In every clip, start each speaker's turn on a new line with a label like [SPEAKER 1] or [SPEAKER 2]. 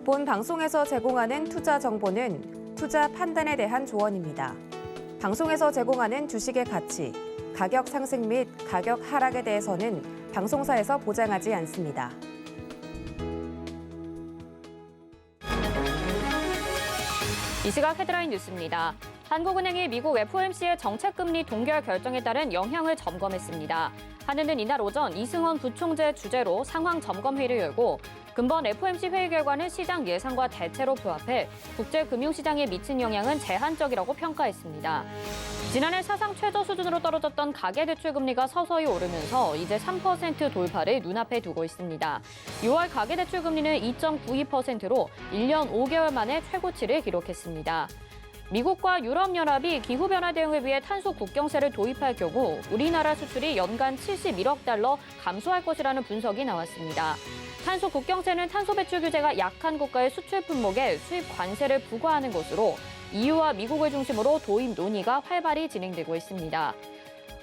[SPEAKER 1] 본 방송에서 제공하는 투자 정보는 투자 판단에 대한 조언입니다. 방송에서 제공하는 주식의 가치, 가격 상승 및 가격 하락에 대해서는 방송사에서 보장하지 않습니다.
[SPEAKER 2] 이 시각 헤드라인 뉴스입니다. 한국은행이 미국 FOMC의 정책금리 동결 결정에 따른 영향을 점검했습니다. 한은은 이날 오전 이승헌 부총재 주재로 상황 점검회의를 열고 근본 FOMC 회의 결과는 시장 예상과 대체로 부합해 국제금융시장에 미친 영향은 제한적이라고 평가했습니다. 지난해 사상 최저 수준으로 떨어졌던 가계대출 금리가 서서히 오르면서 이제 3% 돌파를 눈앞에 두고 있습니다. 6월 가계대출 금리는 2.92%로 1년 5개월 만에 최고치를 기록했습니다. 미국과 유럽연합이 기후변화 대응을 위해 탄소 국경세를 도입할 경우 우리나라 수출이 연간 71억 달러 감소할 것이라는 분석이 나왔습니다. 탄소 국경세는 탄소 배출 규제가 약한 국가의 수출 품목에 수입 관세를 부과하는 것으로 EU와 미국을 중심으로 도입 논의가 활발히 진행되고 있습니다.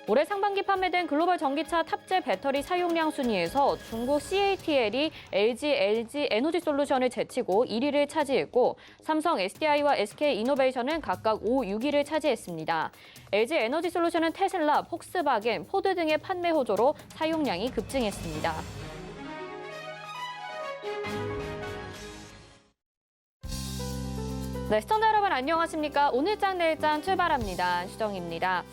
[SPEAKER 2] 올해 상반기 판매된 글로벌 전기차 탑재 배터리 사용량 순위에서 중국 CATL이 LG 에너지솔루션을 제치고 1위를 차지했고 삼성 SDI와 SK이노베이션은 각각 5, 6위를 차지했습니다. LG 에너지솔루션은 테슬라, 폭스바겐, 포드 등의 판매 호조로 사용량이 급증했습니다. 네, 시청자 여러분 안녕하십니까? 오늘장 내일장 출발합니다. 수정입니다.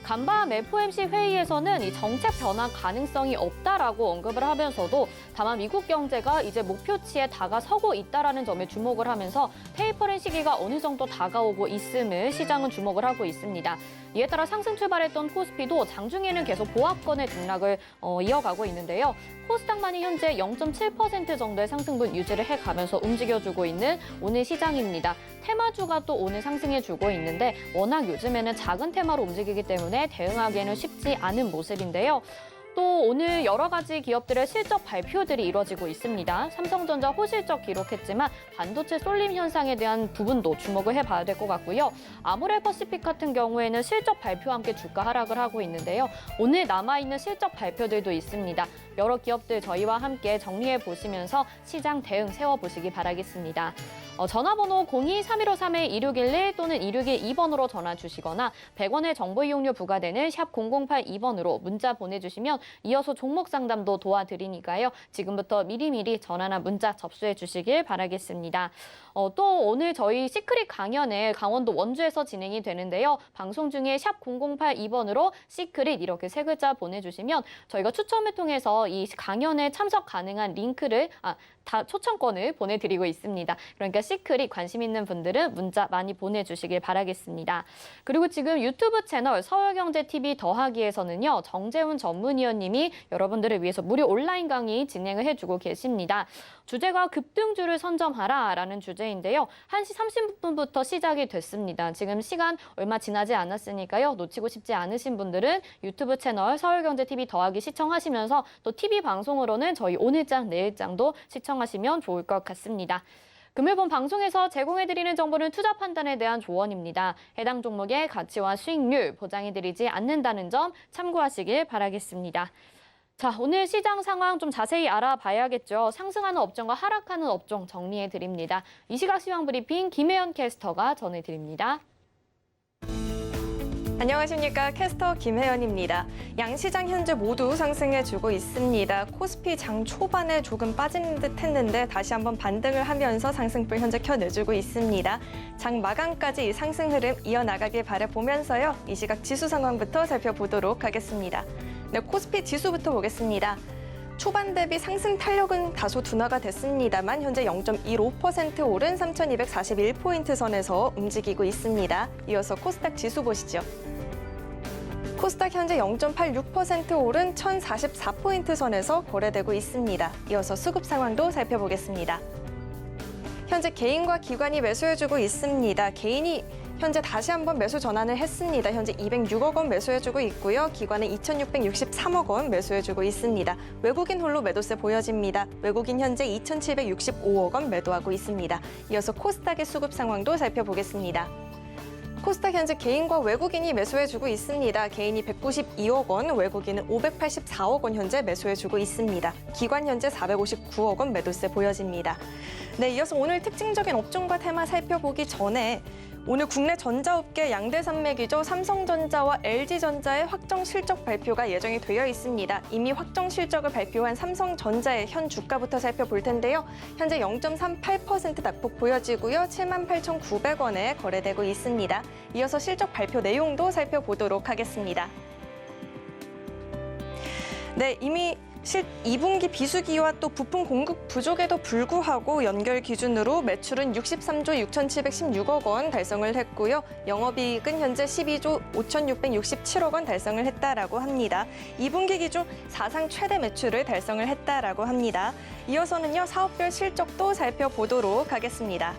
[SPEAKER 2] 간밤 FOMC 회의에서는 이 정책 변화 가능성이 없다라고 언급을 하면서도 다만 미국 경제가 이제 목표치에 다가서고 있다라는 점에 주목을 하면서 테이퍼링 시기가 어느 정도 다가오고 있음을 시장은 주목을 하고 있습니다. 이에 따라 상승 출발했던 코스피도 장중에는 계속 보합권의 등락을 이어가고 있는데요. 코스닥만이 현재 0.7% 정도의 상승분 유지를 해가면서 움직여주고 있는 오늘 시장입니다. 테마주가 또 오늘 상승해주고 있는데 워낙 요즘에는 작은 테마로 움직이기 때문에 대응하기에는 쉽지 않은 모습인데요. 또 오늘 여러 가지 기업들의 실적 발표들이 이뤄지고 있습니다. 삼성전자 호실적 기록했지만 반도체 쏠림 현상에 대한 부분도 주목을 해봐야 될 것 같고요. 아모레퍼시픽 같은 경우에는 실적 발표와 함께 주가 하락을 하고 있는데요. 오늘 남아있는 실적 발표들도 있습니다. 여러 기업들 저희와 함께 정리해 보시면서 시장 대응 세워보시기 바라겠습니다. 전화번호 02-3153-2611 또는 2612번으로 전화 주시거나 100원의 정보 이용료 부과되는 샵 0082번으로 문자 보내주시면 이어서 종목 상담도 도와드리니까요. 지금부터 미리미리 전화나 문자 접수해 주시길 바라겠습니다. 또 오늘 저희 시크릿 강연을 강원도 원주에서 진행이 되는데요. 방송 중에 샵 0082번으로 시크릿 이렇게 세 글자 보내주시면 저희가 추첨을 통해서 이 강연에 참석 가능한 링크를 다 초청권을 보내드리고 있습니다. 그러니까 시크릿 관심 있는 분들은 문자 많이 보내주시길 바라겠습니다. 그리고 지금 유튜브 채널 서울경제TV 더하기에서는요. 정재훈 전문위원님이 여러분들을 위해서 무료 온라인 강의 진행을 해주고 계십니다. 주제가 급등주를 선점하라라는 주제인데요. 1시 30분부터 시작이 됐습니다. 지금 시간 얼마 지나지 않았으니까요. 놓치고 싶지 않으신 분들은 유튜브 채널 서울경제TV 더하기 시청하시면서 또 TV 방송으로는 저희 오늘장 내일장도 시청하시면 좋을 것 같습니다. 금일본 방송에서 제공해드리는 정보는 투자 판단에 대한 조언입니다. 해당 종목의 가치와 수익률 보장해드리지 않는다는 점 참고하시길 바라겠습니다. 자, 오늘 시장 상황 좀 자세히 알아봐야겠죠. 상승하는 업종과 하락하는 업종 정리해드립니다. 이 시각 시황 브리핑 김혜연 캐스터가 전해드립니다.
[SPEAKER 3] 안녕하십니까. 캐스터 김혜연입니다. 양시장 현재 모두 상승해주고 있습니다. 코스피 장 초반에 조금 빠진 듯 했는데 다시 한번 반등을 하면서 상승불 현재 켜내주고 있습니다. 장 마감까지 이 상승 흐름 이어나가길 바라보면서요. 이 시각 지수 상황부터 살펴보도록 하겠습니다. 네, 코스피 지수부터 보겠습니다. 초반 대비 상승 탄력은 다소 둔화가 됐습니다만 현재 0.15% 오른 3,241포인트 선에서 움직이고 있습니다. 이어서 코스닥 지수 보시죠. 코스닥 현재 0.86% 오른 1,044포인트 선에서 거래되고 있습니다. 이어서 수급 상황도 살펴보겠습니다. 현재 개인과 기관이 매수해주고 있습니다. 개인이 현재 다시 한번 매수 전환을 했습니다. 현재 206억 원 매수해주고 있고요. 기관은 2,663억 원 매수해주고 있습니다. 외국인 홀로 매도세 보여집니다. 외국인 현재 2,765억 원 매도하고 있습니다. 이어서 코스닥의 수급 상황도 살펴보겠습니다. 코스닥 현재 개인과 외국인이 매수해주고 있습니다. 개인이 192억 원, 외국인은 584억 원 현재 매수해주고 있습니다. 기관 현재 459억 원 매도세 보여집니다. 네, 이어서 오늘 특징적인 업종과 테마 살펴보기 전에 오늘 국내 전자업계 양대 산맥이죠. 삼성전자와 LG전자의 확정 실적 발표가 예정이 되어 있습니다. 이미 확정 실적을 발표한 삼성전자의 현 주가부터 살펴볼 텐데요. 현재 0.38% 낙폭 보여지고요. 78,900원에 거래되고 있습니다. 이어서 실적 발표 내용도 살펴보도록 하겠습니다. 네, 이미 2분기 비수기와 또 부품 공급 부족에도 불구하고 연결 기준으로 매출은 63조 6,716억 원 달성을 했고요. 영업이익은 현재 12조 5,667억 원 달성을 했다라고 합니다. 2분기 기준 사상 최대 매출을 달성을 했다라고 합니다. 이어서는요, 사업별 실적도 살펴보도록 하겠습니다.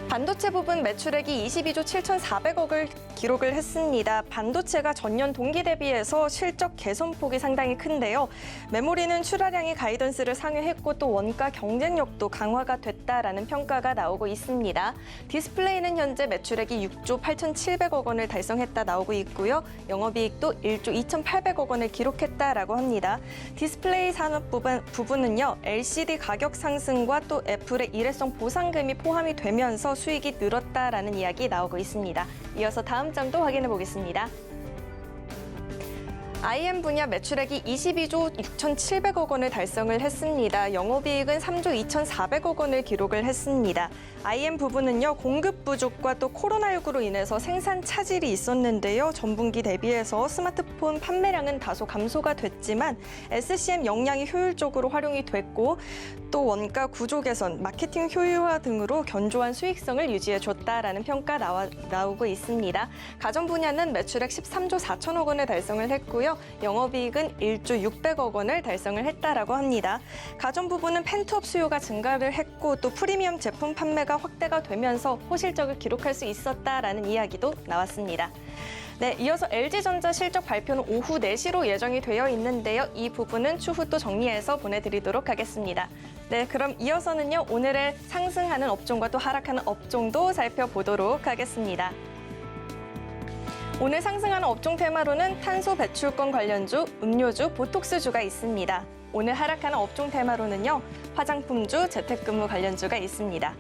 [SPEAKER 3] 반도체 부분 매출액이 22조 7,400억을 기록을 했습니다. 반도체가 전년 동기 대비해서 실적 개선폭이 상당히 큰데요. 메모리는 출하량이 가이던스를 상회했고 또 원가 경쟁력도 강화가 됐다라는 평가가 나오고 있습니다. 디스플레이는 현재 매출액이 6조 8,700억 원을 달성했다 나오고 있고요. 영업이익도 1조 2,800억 원을 기록했다라고 합니다. 디스플레이 산업 부분은요, LCD 가격 상승과 또 애플의 일회성 보상금이 포함이 되면서 수익이 늘었다라는 이야기 나오고 있습니다. 이어서 다음 장도 확인해 보겠습니다. IM 분야 매출액이 22조 6,700억 원을 달성을 했습니다. 영업이익은 3조 2,400억 원을 기록을 했습니다. IM 부분은요, 공급 부족과 또 코로나19로 인해서 생산 차질이 있었는데요. 전분기 대비해서 스마트폰 판매량은 다소 감소가 됐지만 SCM 역량이 효율적으로 활용이 됐고 또 원가 구조 개선, 마케팅 효율화 등으로 견조한 수익성을 유지해줬다라는 평가 나오고 있습니다. 가전 분야는 매출액 13조 4천억 원을 달성을 했고요. 영업이익은 1조 600억 원을 달성을 했다라고 합니다. 가전 부분은 펜트업 수요가 증가를 했고 또 프리미엄 제품 판매가 확대가 되면서 호실적을 기록할 수 있었다라는 이야기도 나왔습니다. 네, 이어서 LG전자 실적 발표는 오후 4시로 예정이 되어 있는데요. 이 부분은 추후 또 정리해서 보내드리도록 하겠습니다. 네, 그럼 이어서는요, 오늘의 상승하는 업종과 또 하락하는 업종도 살펴보도록 하겠습니다. 오늘 상승하는 업종 테마로는 탄소 배출권 관련주, 음료주, 보톡스주가 있습니다. 오늘 하락하는 업종 테마로는요, 화장품주, 재택근무 관련주가 있습니다.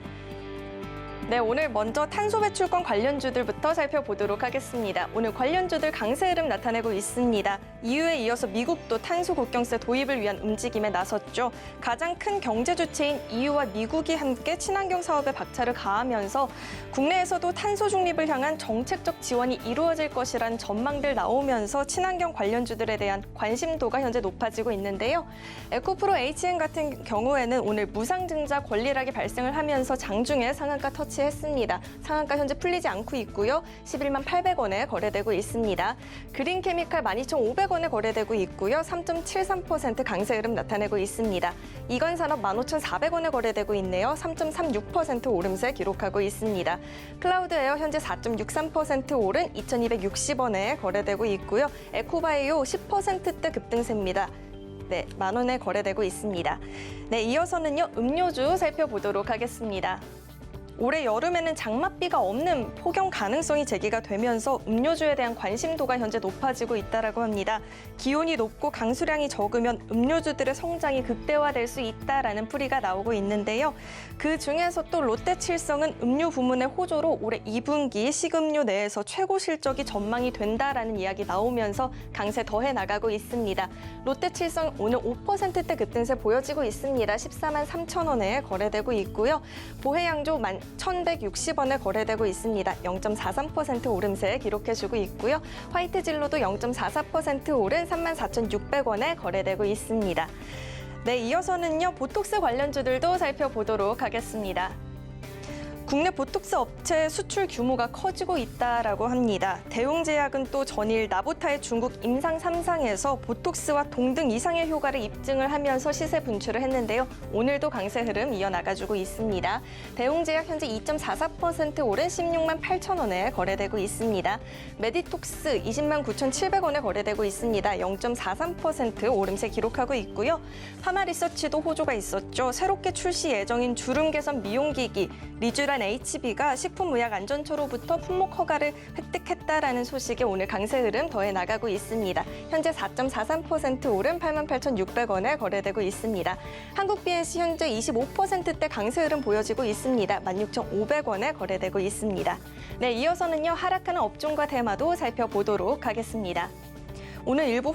[SPEAKER 3] 네, 오늘 먼저 탄소 배출권 관련주들부터 살펴보도록 하겠습니다. 오늘 관련주들 강세 흐름 나타내고 있습니다. 이유에 이어서 미국도 탄소 국경세 도입을 위한 움직임에 나섰죠. 가장 큰 경제 주체인 EU와 미국이 함께 친환경 사업에 박차를 가하면서 국내에서도 탄소 중립을 향한 정책적 지원이 이루어질 것이라는 전망들 나오면서 친환경 관련주들에 대한 관심도가 현재 높아지고 있는데요. 에코프로 HN 같은 경우에는 오늘 무상증자 권리락이 발생을 하면서 장중에 상한가 터치했습니다. 상한가 현재 풀리지 않고 있고요. 11만 800원에 거래되고 있습니다. 그린케미칼 12,500원에 거래되고 있고요. 3.73% 강세 흐름 나타내고 있습니다. 이건산업 15,400원에 거래되고 있네요. 3.36% 오름세 기록하고 있습니다. 클라우드에어 현재 4.63% 오른 2,260원에 거래되고 있고요. 에코바이오 10%대 급등세입니다. 네, 10,000원에 거래되고 있습니다. 네, 이어서는요, 음료주 살펴보도록 하겠습니다. 올해 여름에는 장맛비가 없는 폭염 가능성이 제기가 되면서 음료주에 대한 관심도가 현재 높아지고 있다고 합니다. 기온이 높고 강수량이 적으면 음료주들의 성장이 극대화될 수 있다라는 풀이가 나오고 있는데요. 그 중에서 또 롯데칠성은 음료 부문의 호조로 올해 2분기 식음료 내에서 최고 실적이 전망이 된다라는 이야기 나오면서 강세 더해 나가고 있습니다. 롯데칠성 오늘 5%대 급등세 보여지고 있습니다. 14만 3천원에 거래되고 있고요. 보혜양조 1,160원에 거래되고 있습니다. 0.43% 오름세 기록해주고 있고요. 화이트진로도 0.44% 오른 34,600원에 거래되고 있습니다. 네, 이어서는요, 보톡스 관련주들도 살펴보도록 하겠습니다. 국내 보톡스 업체 수출 규모가 커지고 있다라고 합니다. 대웅제약은 또 전일 나보타의 중국 임상 3상에서 보톡스와 동등 이상의 효과를 입증을 하면서 시세 분출을 했는데요. 오늘도 강세 흐름 이어나가주고 있습니다. 대웅제약 현재 2.44% 오른 16만 8천원에 거래되고 있습니다. 메디톡스 20만 9,700원에 거래되고 있습니다. 0.43% 오름세 기록하고 있고요. 파마리서치도 호조가 있었죠. 새롭게 출시 예정인 주름 개선 미용기기 리쥬라 브랜드 HB가 식품의약안전처로부터 품목 허가를 획득했다라는 소식에 오늘 강세 흐름 더해 나가고 있습니다. 현재 4.43% 오른 88,600원에 거래되고 있습니다. 한국 BNC 현재 25%대 강세 흐름 보여지고 있습니다. 16,500원에 거래되고 있습니다. 네, 이어서는요, 하락하는 업종과 테마도 살펴보도록 하겠습니다. 오늘 일부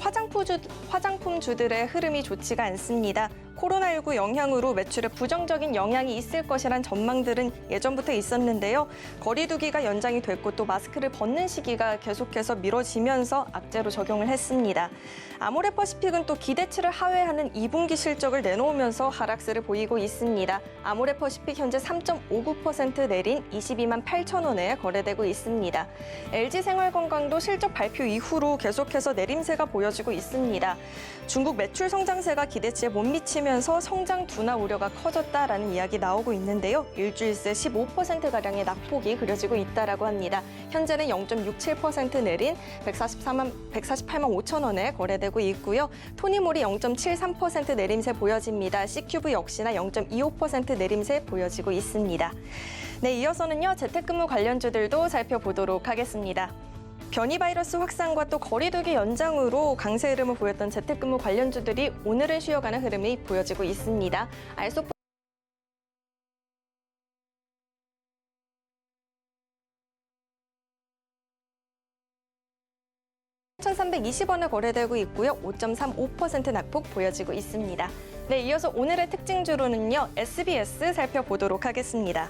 [SPEAKER 3] 화장품주들의 흐름이 좋지가 않습니다. 코로나19 영향으로 매출에 부정적인 영향이 있을 것이란 전망들은 예전부터 있었는데요. 거리두기가 연장이 됐고 또 마스크를 벗는 시기가 계속해서 미뤄지면서 악재로 적용을 했습니다. 아모레퍼시픽은 또 기대치를 하회하는 2분기 실적을 내놓으면서 하락세를 보이고 있습니다. 아모레퍼시픽 현재 3.59% 내린 22만 8천 원에 거래되고 있습니다. LG생활건강도 실적 발표 이후로 계속해서 내림세가 보여지고 있습니다. 중국 매출 성장세가 기대치에 못 미치면서 성장 둔화 우려가 커졌다라는 이야기 나오고 있는데요. 일주일 새 15%가량의 낙폭이 그려지고 있다라고 합니다. 현재는 0.67% 내린 148만 5천 원에 거래되고 있고요. 토니몰이 0.73% 내림세 보여집니다. CQV 역시나 0.25% 내림세 보여지고 있습니다. 네, 이어서는요, 재택근무 관련주들도 살펴보도록 하겠습니다. 변이 바이러스 확산과 또 거리두기 연장으로 강세 흐름을 보였던 재택근무 관련주들이 오늘은 쉬어가는 흐름이 보여지고 있습니다. 알속 1,320원에 거래되고 있고요. 5.35% 낙폭 보여지고 있습니다. 네, 이어서 오늘의 특징주로는요, SBS 살펴보도록 하겠습니다.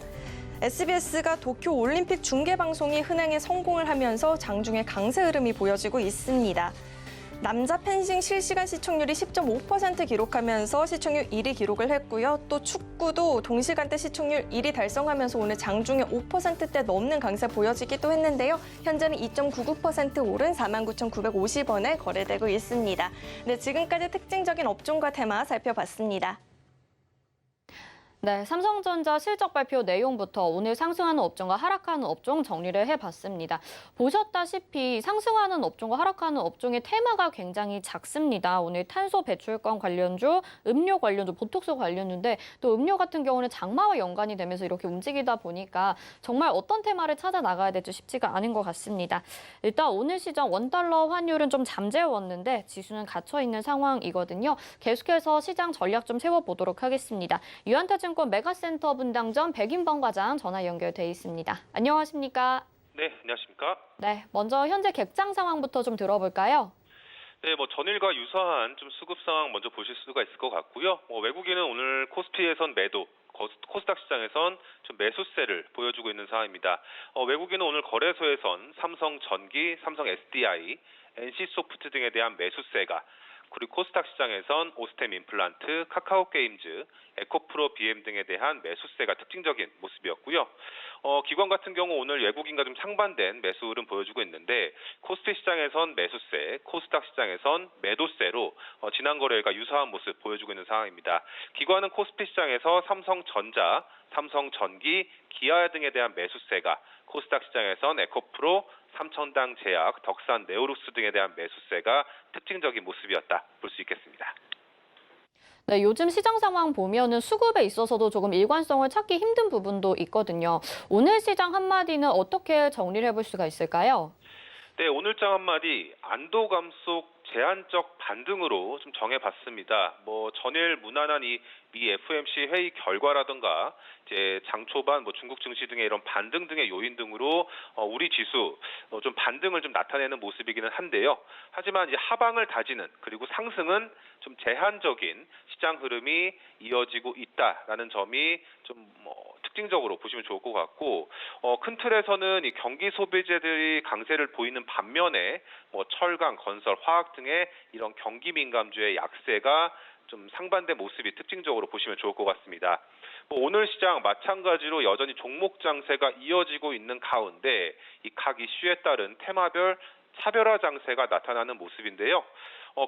[SPEAKER 3] SBS가 도쿄 올림픽 중계방송이 흥행에 성공을 하면서 장중에 강세 흐름이 보여지고 있습니다. 남자 펜싱 실시간 시청률이 10.5% 기록하면서 시청률 1위 기록을 했고요. 또 축구도 동시간대 시청률 1위 달성하면서 오늘 장중에 5%대 넘는 강세 보여지기도 했는데요. 현재는 2.99% 오른 49,950원에 거래되고 있습니다. 네, 지금까지 특징적인 업종과 테마 살펴봤습니다.
[SPEAKER 2] 네, 삼성전자 실적 발표 내용부터 오늘 상승하는 업종과 하락하는 업종 정리를 해봤습니다. 보셨다시피 상승하는 업종과 하락하는 업종의 테마가 굉장히 작습니다. 오늘 탄소 배출권 관련주, 음료 관련주, 보톡스 관련주인데 또 음료 같은 경우는 장마와 연관이 되면서 이렇게 움직이다 보니까 정말 어떤 테마를 찾아 나가야 될지 쉽지가 않은 것 같습니다. 일단 오늘 시장 원달러 환율은 좀 잠재웠는데 지수는 갇혀있는 상황이거든요. 계속해서 시장 전략 좀 세워보도록 하겠습니다. 유한타증권 메가센터 분당점 백인범 과장 전화 연결돼 있습니다. 안녕하십니까?
[SPEAKER 4] 네, 안녕하십니까?
[SPEAKER 2] 네, 먼저 현재 객장 상황부터 좀 들어볼까요?
[SPEAKER 4] 네, 전일과 유사한 좀 수급 상황 먼저 보실 수가 있을 것 같고요. 외국인은 오늘 코스피에선 매도, 코스닥 시장에선 좀 매수세를 보여주고 있는 상황입니다. 외국인은 오늘 거래소에선 삼성전기, 삼성 SDI, NC소프트 등에 대한 매수세가, 그리고 코스닥 시장에선 오스템 임플란트, 카카오게임즈, 에코프로 BM 등에 대한 매수세가 특징적인 모습이었고요. 기관 같은 경우 오늘 외국인과 좀 상반된 매수 흐름 보여주고 있는데 코스피 시장에선 매수세, 코스닥 시장에선 매도세로 지난 거래일과 유사한 모습 보여주고 있는 상황입니다. 기관은 코스피 시장에서 삼성전자, 삼성전기, 기아 등에 대한 매수세가, 코스닥 시장에선 에코프로, 삼천당 제약, 덕산 네오룩스 등에 대한 매수세가 특징적인 모습이었다 볼 수 있겠습니다.
[SPEAKER 2] 네, 요즘 시장 상황 보면은 수급에 있어서도 조금 일관성을 찾기 힘든 부분도 있거든요. 오늘 시장 한마디는 어떻게 정리를 해볼 수가 있을까요?
[SPEAKER 4] 네, 오늘장 한마디 안도감 속 제한적 반등으로 좀 정해봤습니다. 전일 무난한 이 미 FOMC 회의 결과라든가 이제 장 초반 중국 증시 등의 이런 반등 등의 요인 등으로 우리 지수 좀 반등을 좀 나타내는 모습이기는 한데요. 하지만 이제 하방을 다지는 그리고 상승은 좀 제한적인 시장 흐름이 이어지고 있다라는 점이 좀 특징적으로 보시면 좋을 것 같고 큰 틀에서는 이 경기 소비재들이 강세를 보이는 반면에 철강, 건설, 화학 등의 이런 경기 민감주의 약세가 좀 상반된 모습이 특징적으로 보시면 좋을 것 같습니다. 오늘 시장 마찬가지로 여전히 종목 장세가 이어지고 있는 가운데 이 각 이슈에 따른 테마별 차별화 장세가 나타나는 모습인데요.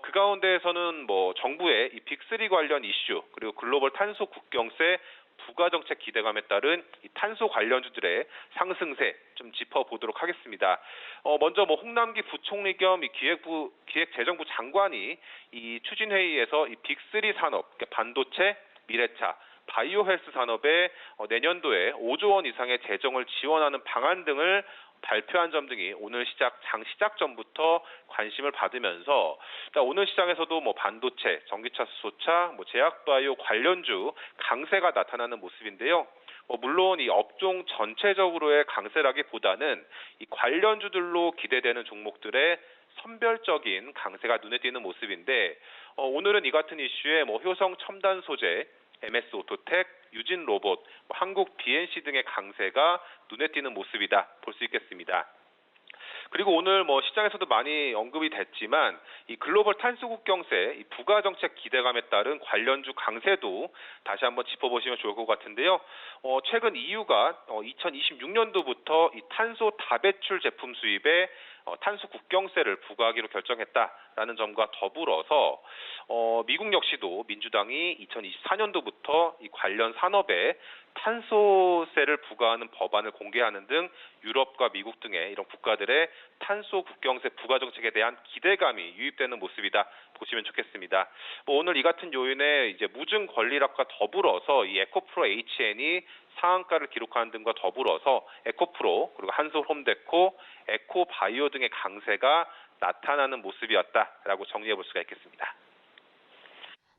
[SPEAKER 4] 그 가운데에서는 정부의 이 빅3 관련 이슈 그리고 글로벌 탄소 국경세 부가 정책 기대감에 따른 이 탄소 관련주들의 상승세 좀 짚어보도록 하겠습니다. 먼저 홍남기 부총리 겸 이 기획재정부 장관이 이 추진회의에서 이 빅3 산업, 반도체, 미래차, 바이오 헬스 산업에 내년도에 5조 원 이상의 재정을 지원하는 방안 등을 발표한 점 등이 오늘 장 시작 전부터 관심을 받으면서 오늘 시장에서도 반도체, 전기차, 수소차, 제약바이오 관련주 강세가 나타나는 모습인데요. 물론 이 업종 전체적으로의 강세라기보다는 이 관련주들로 기대되는 종목들의 선별적인 강세가 눈에 띄는 모습인데 오늘은 이 같은 이슈에 효성 첨단 소재, MS 오토텍, 유진 로봇, 한국 BNC 등의 강세가 눈에 띄는 모습이다 볼 수 있겠습니다. 그리고 오늘 시장에서도 많이 언급이 됐지만 이 글로벌 탄소 국경세, 이 부가 정책 기대감에 따른 관련주 강세도 다시 한번 짚어보시면 좋을 것 같은데요. 최근 EU가 2026년도부터 이 탄소 다배출 제품 수입에 탄소 국경세를 부과하기로 결정했다라는 점과 더불어서 미국 역시도 민주당이 2024년도부터 이 관련 산업에 탄소세를 부과하는 법안을 공개하는 등 유럽과 미국 등의 이런 국가들의 탄소 국경세 부과 정책에 대한 기대감이 유입되는 모습이다 보시면 좋겠습니다. 오늘 이 같은 요인에 이제 무증 권리락과 더불어서 이 에코프로 HN이 상한가를 기록하는 등과 더불어서 에코프로 그리고 한솔홈데코, 에코바이오 등의 강세가 나타나는 모습이었다라고 정리해 볼 수가 있겠습니다.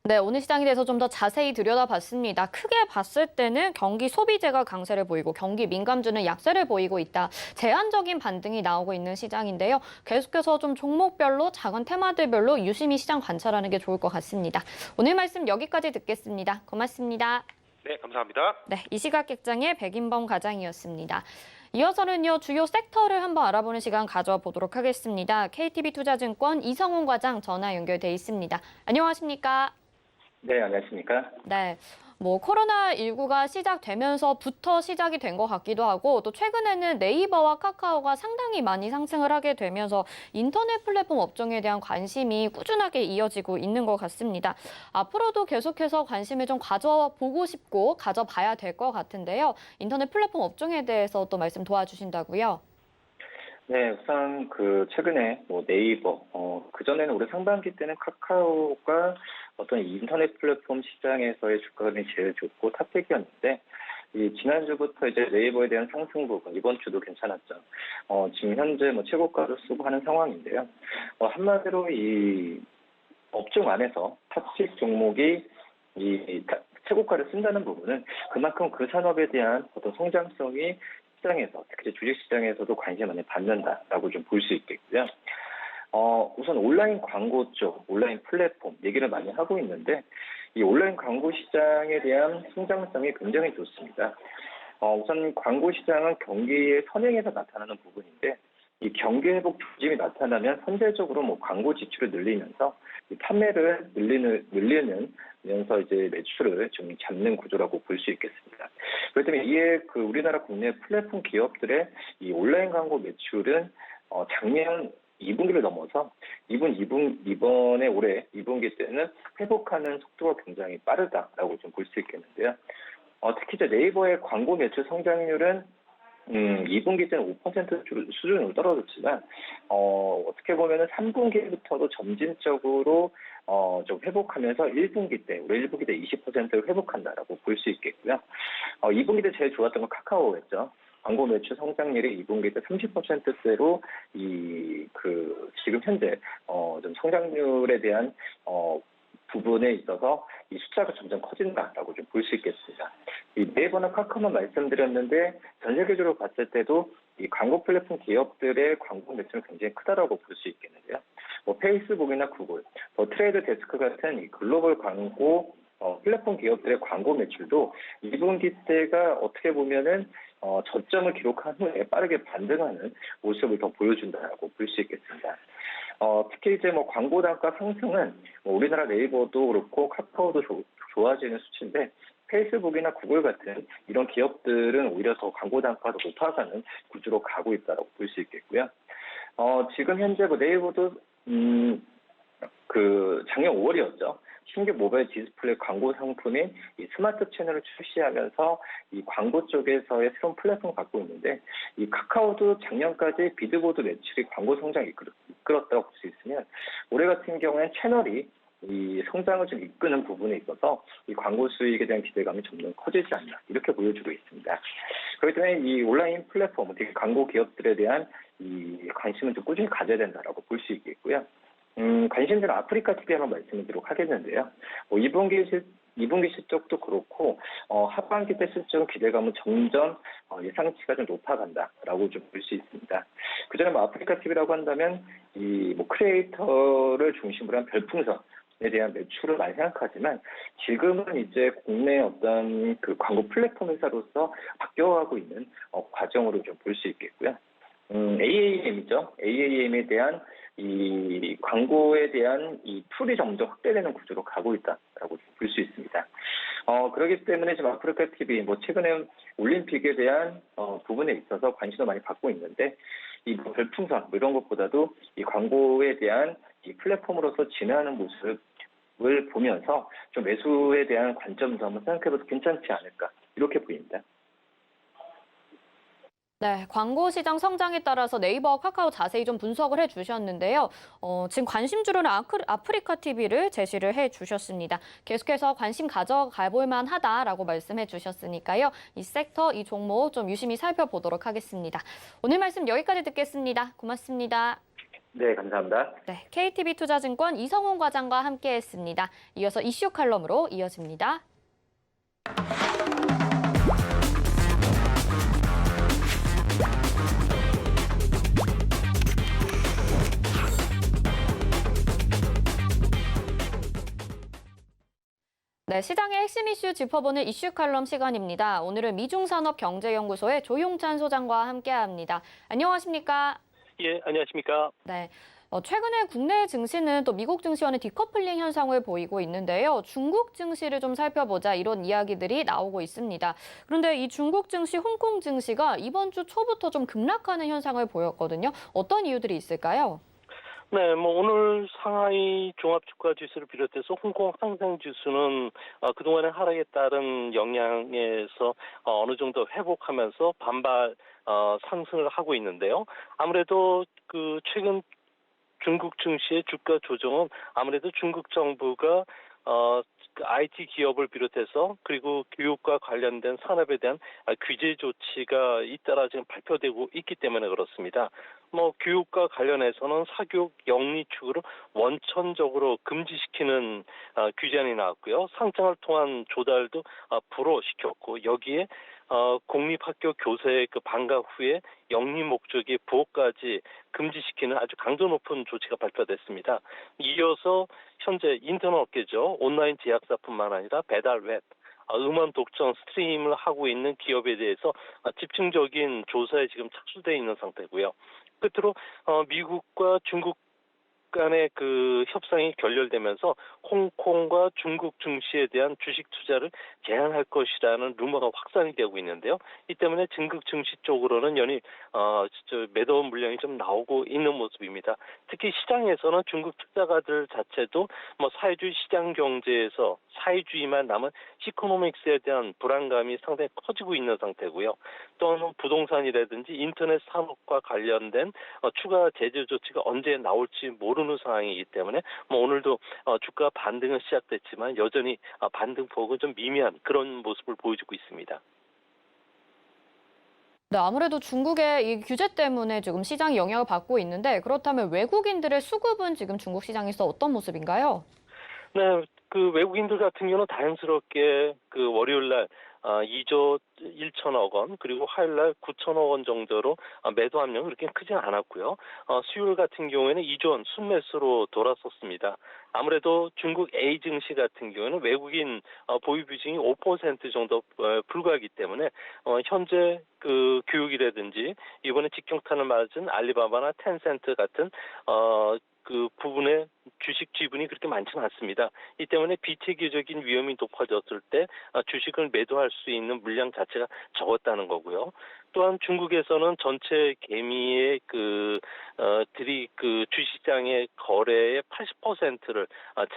[SPEAKER 2] 네, 오늘 시장에 대해서 좀 더 자세히 들여다봤습니다. 크게 봤을 때는 경기 소비재가 강세를 보이고 경기 민감주는 약세를 보이고 있다. 제한적인 반등이 나오고 있는 시장인데요. 계속해서 좀 종목별로 작은 테마들별로 유심히 시장 관찰하는 게 좋을 것 같습니다. 오늘 말씀 여기까지 듣겠습니다. 고맙습니다.
[SPEAKER 4] 네, 감사합니다.
[SPEAKER 2] 네, 이 시각 객장의 백인범 과장이었습니다. 이어서는요, 주요 섹터를 한번 알아보는 시간 가져보도록 하겠습니다. KTB투자증권 이성훈 과장 전화 연결돼 있습니다. 안녕하십니까?
[SPEAKER 5] 네, 안녕하십니까?
[SPEAKER 2] 네. 코로나19가 시작되면서부터 시작이 된 것 같기도 하고 또 최근에는 네이버와 카카오가 상당히 많이 상승을 하게 되면서 인터넷 플랫폼 업종에 대한 관심이 꾸준하게 이어지고 있는 것 같습니다. 앞으로도 계속해서 관심을 좀 가져보고 싶고 가져봐야 될 것 같은데요. 인터넷 플랫폼 업종에 대해서 또 말씀 도와주신다고요?
[SPEAKER 5] 네, 우선 최근에 네이버, 그전에는 올해 상반기 때는 카카오가 어떤 인터넷 플랫폼 시장에서의 주가감이 제일 좋고 탑픽이었는데, 지난주부터 이제 네이버에 대한 상승 부분, 이번 주도 괜찮았죠. 지금 현재 최고가를 쓰고 하는 상황인데요. 한마디로 이 업종 안에서 탑픽 종목이 최고가를 쓴다는 부분은 그만큼 그 산업에 대한 어떤 성장성이 시장에서, 특히 주식시장에서도 관심을 많이 받는다라고 좀 볼 수 있겠고요. 우선 온라인 광고 쪽, 온라인 플랫폼 얘기를 많이 하고 있는데 이 온라인 광고 시장에 대한 성장성이 굉장히 좋습니다. 우선 광고 시장은 경기의 선행에서 나타나는 부분인데 이 경기 회복 조짐이 나타나면 선제적으로 광고 지출을 늘리면서 이 판매를 늘리면서 이제 매출을 좀 잡는 구조라고 볼 수 있겠습니다. 그렇기 때문에 이에 우리나라 국내 플랫폼 기업들의 이 온라인 광고 매출은 작년 2분기를 넘어서 이번에 올해 2분기 때는 회복하는 속도가 굉장히 빠르다라고 좀 볼 수 있겠는데요. 특히 이제 네이버의 광고 매출 성장률은 2분기 때는 5% 수준으로 떨어졌지만 어떻게 보면은 3분기부터도 점진적으로 좀 회복하면서 올해 1분기 때 20%를 회복한다라고 볼 수 있겠고요. 2분기 때 제일 좋았던 건 카카오였죠. 광고 매출 성장률이 2분기 때 30%대로 지금 현재 좀 성장률에 대한 부분에 있어서 이 숫자가 점점 커진다라고 좀 볼 수 있겠습니다. 이 네이버나 카카오만 말씀드렸는데 전 세계적으로 봤을 때도 이 광고 플랫폼 기업들의 광고 매출은 굉장히 크다라고 볼 수 있겠는데요. 페이스북이나 구글, 트레이드 데스크 같은 이 글로벌 광고 플랫폼 기업들의 광고 매출도 2분기 때가 어떻게 보면은 저점을 기록한 후에 빠르게 반등하는 모습을 더 보여준다라고 볼 수 있겠습니다. 특히 이제 광고 단가 상승은 우리나라 네이버도 그렇고 카카오도 좋아지는 수치인데 페이스북이나 구글 같은 이런 기업들은 오히려 더 광고 단가가 더 높아가는 구조로 가고 있다라고 볼 수 있겠고요. 지금 현재 네이버도 작년 5월이었죠. 신규 모바일 디스플레이 광고 상품인 이 스마트 채널을 출시하면서 이 광고 쪽에서의 새로운 플랫폼을 갖고 있는데 이 카카오도 작년까지 비드보드 매출이 광고 성장을 이끌었다고 볼 수 있으면 올해 같은 경우에는 채널이 이 성장을 좀 이끄는 부분에 있어서 이 광고 수익에 대한 기대감이 점점 커지지 않나 이렇게 보여주고 있습니다. 그렇기 때문에 이 온라인 플랫폼, 특히 광고 기업들에 대한 이 관심은 좀 꾸준히 가져야 된다라고 볼 수 있겠고요. 관심들은 아프리카 TV 한번 말씀드리도록 하겠는데요. 2분기 실적도 그렇고 하반기 때 실적 기대감은 점점 예상치가 좀 높아간다라고 좀 볼 수 있습니다. 그전에 아프리카 TV라고 한다면 이 크리에이터를 중심으로 한 별풍선에 대한 매출을 많이 생각하지만 지금은 이제 국내 어떤 그 광고 플랫폼 회사로서 바뀌어가고 있는 과정으로 좀 볼 수 있겠고요. AAM이죠. AAM에 대한 이 광고에 대한 이 풀이 점점 확대되는 구조로 가고 있다라고 볼 수 있습니다. 그렇기 때문에 지금 아프리카 TV 최근에 올림픽에 대한 부분에 있어서 관심도 많이 받고 있는데 이 별풍선 이런 것보다도 이 광고에 대한 이 플랫폼으로서 진화하는 모습을 보면서 좀 매수에 대한 관점도 한번 생각해봐도 괜찮지 않을까 이렇게 보입니다.
[SPEAKER 2] 네, 광고 시장 성장에 따라서 네이버와 카카오 자세히 좀 분석을 해주셨는데요. 지금 관심주로는 아프리카 TV를 제시를 해주셨습니다. 계속해서 관심 가져가 볼 만하다라고 말씀해 주셨으니까요. 이 섹터, 이 종목 좀 유심히 살펴보도록 하겠습니다. 오늘 말씀 여기까지 듣겠습니다. 고맙습니다.
[SPEAKER 5] 네, 감사합니다.
[SPEAKER 2] 네, KTB 투자증권 이성훈 과장과 함께했습니다. 이어서 이슈 칼럼으로 이어집니다. 네, 시장의 핵심 이슈 짚어보는 이슈 칼럼 시간입니다. 오늘은 미중산업경제연구소의 조용찬 소장과 함께합니다. 안녕하십니까?
[SPEAKER 6] 예, 안녕하십니까?
[SPEAKER 2] 네. 최근에 국내 증시는 또 미국 증시와는 디커플링 현상을 보이고 있는데요. 중국 증시를 좀 살펴보자 이런 이야기들이 나오고 있습니다. 그런데 이 중국 증시, 홍콩 증시가 이번 주 초부터 좀 급락하는 현상을 보였거든요. 어떤 이유들이 있을까요?
[SPEAKER 6] 네, 오늘 상하이 종합주가지수를 비롯해서 홍콩 항생지수는 그동안의 하락에 따른 영향에서 어느 정도 회복하면서 반발 상승을 하고 있는데요. 아무래도 그 최근 중국 증시의 주가 조정은 아무래도 중국 정부가 그 IT 기업을 비롯해서 그리고 교육과 관련된 산업에 대한 규제 조치가 잇따라 지금 발표되고 있기 때문에 그렇습니다. 교육과 관련해서는 사교육 영리 축으로 원천적으로 금지시키는 규제안이 나왔고요. 상장을 통한 조달도 불허시켰고 여기에 공립학교 교사의 그 방과 후에 영리 목적의 부업까지 금지시키는 아주 강도 높은 조치가 발표됐습니다. 이어서 현재 인터넷 업계죠. 온라인 제약사뿐만 아니라 배달 웹, 음원 독점 스트리밍을 하고 있는 기업에 대해서 집중적인 조사에 지금 착수되어 있는 상태고요. 끝으로 미국과 중국 간의 그 협상이 결렬되면서 홍콩과 중국 증시에 대한 주식 투자를 제한할 것이라는 루머가 확산이 되고 있는데요. 이 때문에 중국 증시 쪽으로는 연일 매도 물량이 좀 나오고 있는 모습입니다. 특히 시장에서는 중국 투자가들 자체도 사회주의 시장 경제에서 사회주의만 남은 시코노믹스에 대한 불안감이 상당히 커지고 있는 상태고요. 또는 부동산이라든지 인터넷 산업과 관련된 추가 제재 조치가 언제 나올지 모르는 상황이기 때문에 오늘도 주가 반등은 시작됐지만 여전히 반등폭은 좀 미미한 그런 모습을 보여주고 있습니다.
[SPEAKER 2] 네, 아무래도 중국의 이 규제 때문에 지금 시장이 영향을 받고 있는데 그렇다면 외국인들의 수급은 지금 중국 시장에서 어떤 모습인가요?
[SPEAKER 6] 네, 그 외국인들 같은 경우는 다행스럽게 그 월요일 날 2조 1천억 원 그리고 화요일 날 9천억 원 정도로 매도 압력은 그렇게 크지 않았고요. 수요일 같은 경우에는 2조 원 순매수로 돌아섰습니다. 아무래도 중국 A 증시 같은 경우에는 외국인 보유 비중이 5% 정도 불과하기 때문에 현재 그 교육이라든지 이번에 직경탄을 맞은 알리바바나 텐센트 같은 그 부분의 주식 지분이 그렇게 많지는 않습니다. 이 때문에 비체계적인 위험이 높아졌을 때 주식을 매도할 수 있는 물량 자체가 적었다는 거고요. 또한 중국에서는 전체 개미의 들이 그 주식시장의 거래의 80%를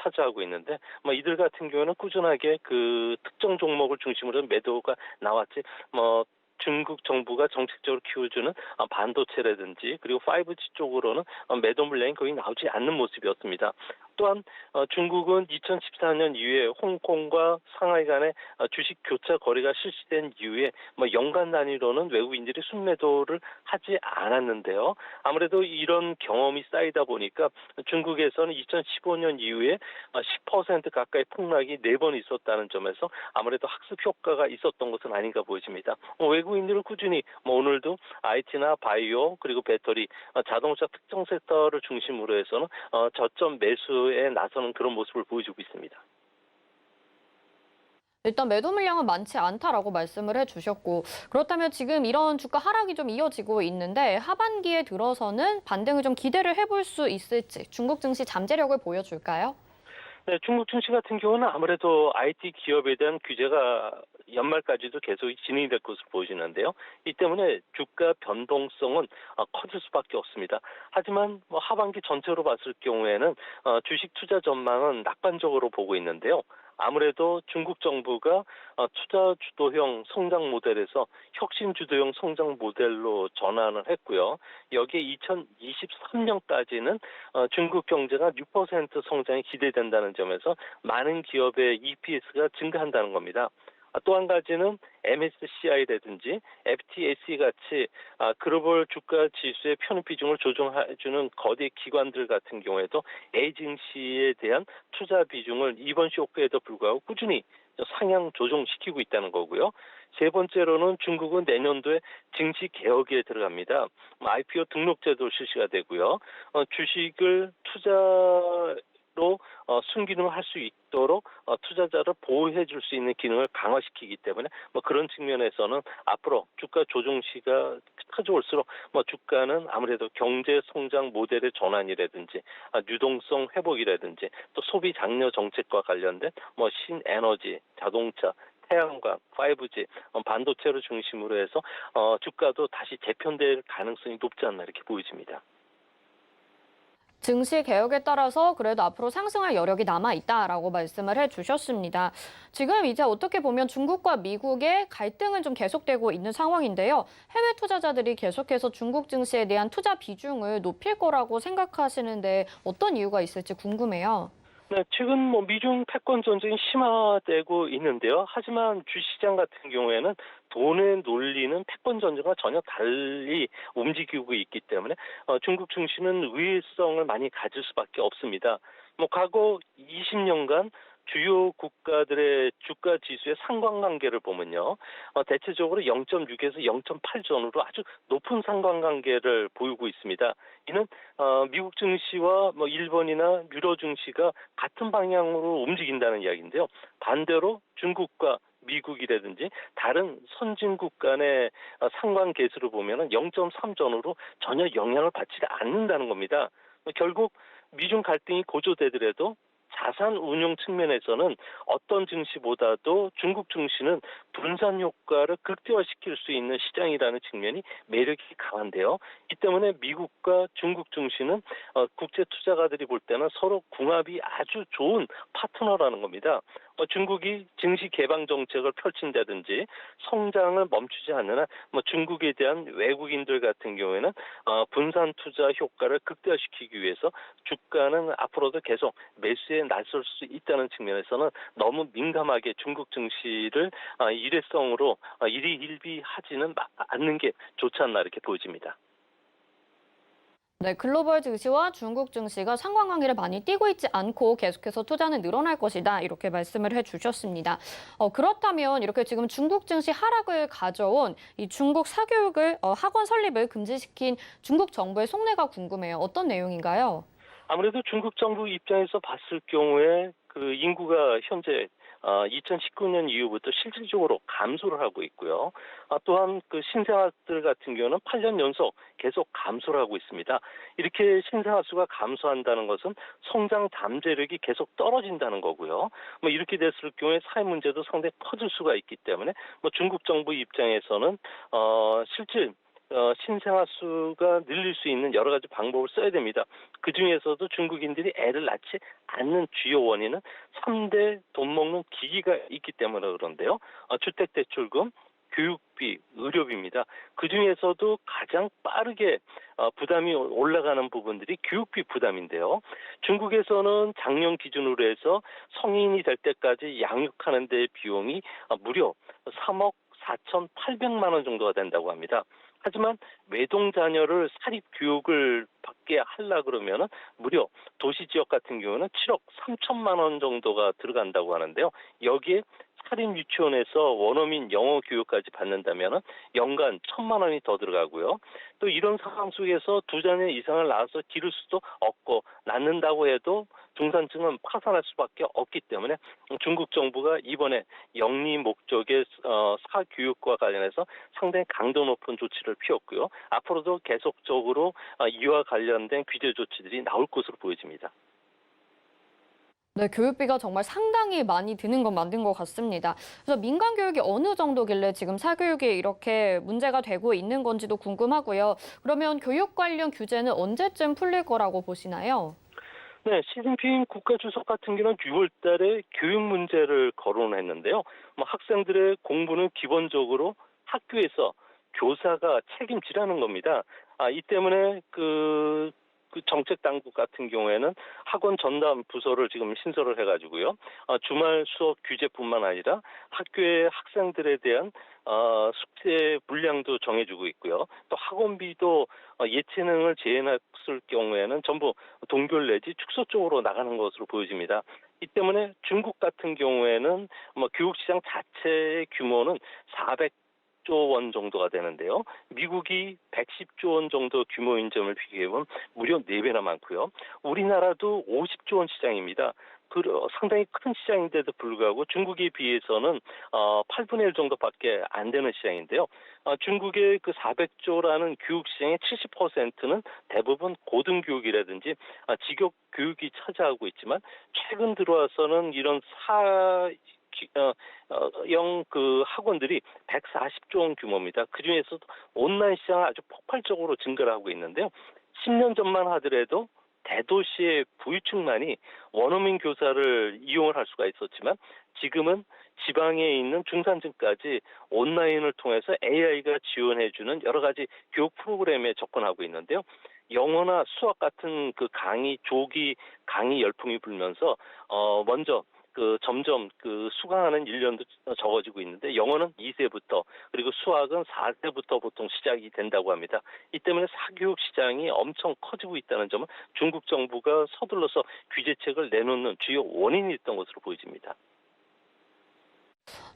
[SPEAKER 6] 차지하고 있는데 이들 같은 경우는 꾸준하게 그 특정 종목을 중심으로 매도가 나왔지 중국 정부가 정책적으로 키워주는 반도체라든지 그리고 5G 쪽으로는 매도 물량이 거의 나오지 않는 모습이었습니다. 또한 중국은 2014년 이후에 홍콩과 상하이 간의 주식 교차 거래가 실시된 이후에 연간 단위로는 외국인들이 순매도를 하지 않았는데요. 아무래도 이런 경험이 쌓이다 보니까 중국에서는 2015년 이후에 10% 가까이 폭락이 4번 있었다는 점에서 아무래도 학습 효과가 있었던 것은 아닌가 보여집니다. 외국인들은 꾸준히 오늘도 IT나 바이오 그리고 배터리, 자동차 특정 섹터를 중심으로 해서는 저점 매수에 나서는 그런 모습을 보여주고 있습니다.
[SPEAKER 2] 일단 매도 물량은 많지 않다라고 말씀을 해주셨고, 그렇다면 지금 이런 주가 하락이 좀 이어지고 있는데 하반기에 들어서는 반등을 좀 기대를 해볼 수 있을지 중국 증시 잠재력을 보여줄까요?
[SPEAKER 6] 네, 중국 증시 같은 경우는 아무래도 IT 기업에 대한 규제가 연말까지도 계속 진행이 될 것으로 보여지는데요. 이 때문에 주가 변동성은 커질 수밖에 없습니다. 하지만 하반기 전체로 봤을 경우에는 주식 투자 전망은 낙관적으로 보고 있는데요. 아무래도 중국 정부가 투자 주도형 성장 모델에서 혁신 주도형 성장 모델로 전환을 했고요. 여기에 2023년까지는 중국 경제가 6% 성장이 기대된다는 점에서 많은 기업의 EPS가 증가한다는 겁니다. 또 한 가지는 MSCI라든지 FTSE 같이 글로벌 주가 지수의 편입 비중을 조정해주는 거대 기관들 같은 경우에도 에이징시에 대한 투자 비중을 이번 쇼크에도 불구하고 꾸준히 상향 조정시키고 있다는 거고요. 세 번째로는 중국은 내년도에 증시 개혁에 들어갑니다. IPO 등록 제도 실시가 되고요. 주식을 투자로 순기능을 할 수 있도록 투자자를 보호해 줄 수 있는 기능을 강화시키기 때문에 그런 측면에서는 앞으로 주가 조정시가 커져올수록 주가는 아무래도 경제 성장 모델의 전환이라든지 유동성 회복이라든지 또 소비 장려 정책과 관련된 신에너지, 자동차, 태양광, 5G, 반도체를 중심으로 해서 주가도 다시 재편될 가능성이 높지 않나 이렇게 보여집니다.
[SPEAKER 2] 증시 개혁에 따라서 그래도 앞으로 상승할 여력이 남아있다라고 말씀을 해주셨습니다. 지금 이제 어떻게 보면 중국과 미국의 갈등은 좀 계속되고 있는 상황인데요. 해외 투자자들이 계속해서 중국 증시에 대한 투자 비중을 높일 거라고 생각하시는데 어떤 이유가 있을지 궁금해요.
[SPEAKER 6] 네, 최근 미중 패권 전쟁이 심화되고 있는데요. 하지만 주시장 같은 경우에는 돈의 논리는 패권 전쟁과 전혀 달리 움직이고 있기 때문에 중국 증시는 우위성을 많이 가질 수밖에 없습니다. 과거 20년간 주요 국가들의 주가 지수의 상관관계를 보면요. 대체적으로 0.6에서 0.8전으로 아주 높은 상관관계를 보이고 있습니다. 이는 미국 증시와 일본이나 유로 증시가 같은 방향으로 움직인다는 이야기인데요. 반대로 중국과 미국이라든지 다른 선진국 간의 상관계수를 보면 0.3전으로 전혀 영향을 받지 않는다는 겁니다. 결국 미중 갈등이 고조되더라도 자산 운용 측면에서는 어떤 증시보다도 중국 증시는 분산 효과를 극대화시킬 수 있는 시장이라는 측면이 매력이 강한데요. 이 때문에 미국과 중국 증시는 국제 투자가들이 볼 때는 서로 궁합이 아주 좋은 파트너라는 겁니다. 중국이 증시 개방 정책을 펼친다든지 성장을 멈추지 않는 한 중국에 대한 외국인들 같은 경우에는 분산 투자 효과를 극대화시키기 위해서 주가는 앞으로도 계속 매수에 나설 수 있다는 측면에서는 너무 민감하게 중국 증시를 일회성으로 일희일비하지는 않는 게 좋지 않나 이렇게 보여집니다.
[SPEAKER 2] 네, 글로벌 증시와 중국 증시가 상관관계를 많이 띄고 있지 않고 계속해서 투자는 늘어날 것이다 이렇게 말씀을 해주셨습니다. 그렇다면 이렇게 지금 중국 증시 하락을 가져온 이 중국 사교육을 학원 설립을 금지시킨 중국 정부의 속내가 궁금해요. 어떤 내용인가요?
[SPEAKER 6] 아무래도 중국 정부 입장에서 봤을 경우에 그 인구가 현재 2019년 이후부터 실질적으로 감소를 하고 있고요. 또한 그 신생아들 같은 경우는 8년 연속 계속 감소를 하고 있습니다. 이렇게 신생아 수가 감소한다는 것은 성장 잠재력이 계속 떨어진다는 거고요. 이렇게 됐을 경우에 사회 문제도 상당히 커질 수가 있기 때문에 중국 정부 입장에서는 실질 신생아 수가 늘릴 수 있는 여러 가지 방법을 써야 됩니다. 그중에서도 중국인들이 애를 낳지 않는 주요 원인은 3대 돈 먹는 기기가 있기 때문에 그런데요. 주택대출금, 교육비, 의료비입니다. 그중에서도 가장 빠르게 부담이 올라가는 부분들이 교육비 부담인데요. 중국에서는 작년 기준으로 해서 성인이 될 때까지 양육하는 데 비용이 무려 3억 4,800만 원 정도가 된다고 합니다. 하지만 외동 자녀를 사립 교육을 받게 하려 그러면은 무려 도시 지역 같은 경우는 7억 3천만 원 정도가 들어간다고 하는데요. 여기에 사립 유치원에서 원어민 영어 교육까지 받는다면은 연간 1,000만 원이 더 들어가고요. 또 이런 상황 속에서 두 자녀 이상을 낳아서 기를 수도 없고 낳는다고 해도 중산층은 파산할 수밖에 없기 때문에 중국 정부가 이번에 영리 목적의 사교육과 관련해서 상당히 강도 높은 조치를 피웠고요. 앞으로도 계속적으로 이와 관련된 규제 조치들이 나올 것으로 보여집니다.
[SPEAKER 2] 네, 교육비가 정말 상당히 많이 드는 건 맞는 것 같습니다. 그래서 민간 교육이 어느 정도길래 지금 사교육이 이렇게 문제가 되고 있는 건지도 궁금하고요. 그러면 교육 관련 규제는 언제쯤 풀릴 거라고 보시나요?
[SPEAKER 6] 네, 시진핑 국가주석 같은 경우는 6월 달에 교육 문제를 거론했는데요. 학생들의 공부는 기본적으로 학교에서 교사가 책임지라는 겁니다. 이 때문에 그 정책 당국 같은 경우에는 학원 전담 부서를 지금 신설을 해가지고요. 주말 수업 규제뿐만 아니라 학교의 학생들에 대한 숙제 분량도 정해주고 있고요. 또 학원비도 예체능을 제외했을 경우에는 전부 동결 내지 축소 쪽으로 나가는 것으로 보여집니다. 이 때문에 중국 같은 경우에는 교육시장 자체의 규모는 400조 원 정도가 되는데요. 미국이 110조 원 정도 규모인 점을 비교해보면 무려 4배나 많고요. 우리나라도 50조 원 시장입니다. 상당히 큰 시장인데도 불구하고 중국에 비해서는 8분의 1 정도밖에 안 되는 시장인데요. 중국의 그 400조라는 교육 시장의 70%는 대부분 고등교육이라든지 직업 교육이 차지하고 있지만 최근 들어와서는 이런 그 학원들이 140조 원 규모입니다. 그중에서도 온라인 시장은 아주 폭발적으로 증가를 하고 있는데요. 10년 전만 하더라도 대도시의 부유층만이 원어민 교사를 이용을 할 수가 있었지만 지금은 지방에 있는 중산층까지 온라인을 통해서 AI가 지원해주는 여러 가지 교육 프로그램에 접근하고 있는데요. 영어나 수학 같은 그 조기 강의 열풍이 불면서 먼저 점점 수강하는 인원도 적어지고 있는데 영어는 2세부터 그리고 수학은 4세부터 보통 시작이 된다고 합니다. 이 때문에 사교육 시장이 엄청 커지고 있다는 점은 중국 정부가 서둘러서 규제책을 내놓는 주요 원인이었던 것으로 보여집니다.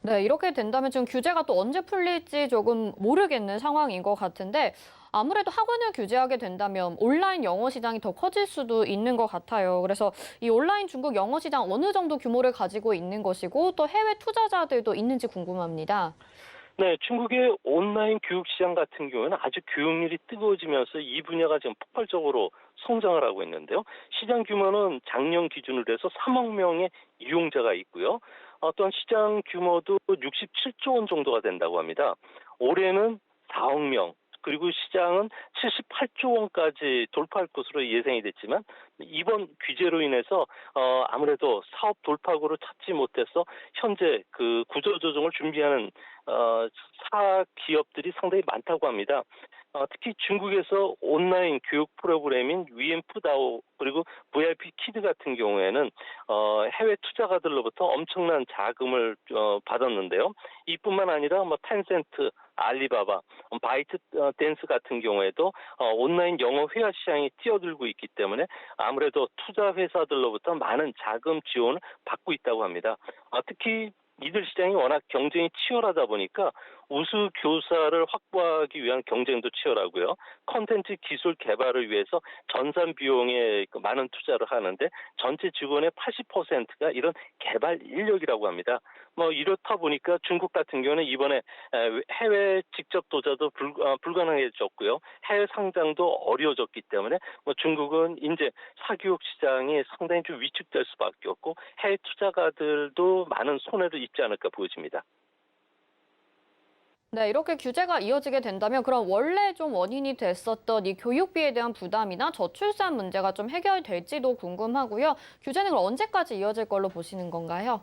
[SPEAKER 2] 네, 이렇게 된다면 지금 규제가 또 언제 풀릴지 조금 모르겠는 상황인 것 같은데 아무래도 학원을 규제하게 된다면 온라인 영어 시장이 더 커질 수도 있는 것 같아요. 그래서 이 온라인 중국 영어 시장 어느 정도 규모를 가지고 있는 것이고 또 해외 투자자들도 있는지 궁금합니다.
[SPEAKER 6] 네, 중국의 온라인 교육 시장 같은 경우에는 아주 교육률이 뜨거워지면서 이 분야가 지금 폭발적으로 성장을 하고 있는데요. 시장 규모는 작년 기준으로 해서 3억 명의 이용자가 있고요. 또한 시장 규모도 67조 원 정도가 된다고 합니다. 올해는 4억 명, 그리고 시장은 78조 원까지 돌파할 것으로 예상이 됐지만 이번 규제로 인해서 아무래도 사업 돌파구를 찾지 못해서 현재 그 구조조정을 준비하는 기업들이 상당히 많다고 합니다. 특히 중국에서 온라인 교육 프로그램인 위엠푸다오 그리고 VIP 키드 같은 경우에는 해외 투자가들로부터 엄청난 자금을 받았는데요. 이뿐만 아니라 텐센트, 알리바바, 바이트 댄스 같은 경우에도 온라인 영어 회화 시장이 뛰어들고 있기 때문에 아무래도 투자 회사들로부터 많은 자금 지원을 받고 있다고 합니다. 특히 이들 시장이 워낙 경쟁이 치열하다 보니까 우수 교사를 확보하기 위한 경쟁도 치열하고요. 콘텐츠 기술 개발을 위해서 전산 비용에 많은 투자를 하는데 전체 직원의 80%가 이런 개발 인력이라고 합니다. 이렇다 보니까 중국 같은 경우는 이번에 해외 직접 도자도 불가능해졌고요. 해외 상장도 어려워졌기 때문에 중국은 이제 사교육 시장이 상당히 좀 위축될 수밖에 없고 해외 투자가들도 많은 손해를 입지 않을까 보여집니다.
[SPEAKER 2] 네, 이렇게 규제가 이어지게 된다면 그럼 원래 좀 원인이 됐었던 이 교육비에 대한 부담이나 저출산 문제가 좀 해결될지도 궁금하고요. 규제는 그럼 언제까지 이어질 걸로 보시는 건가요?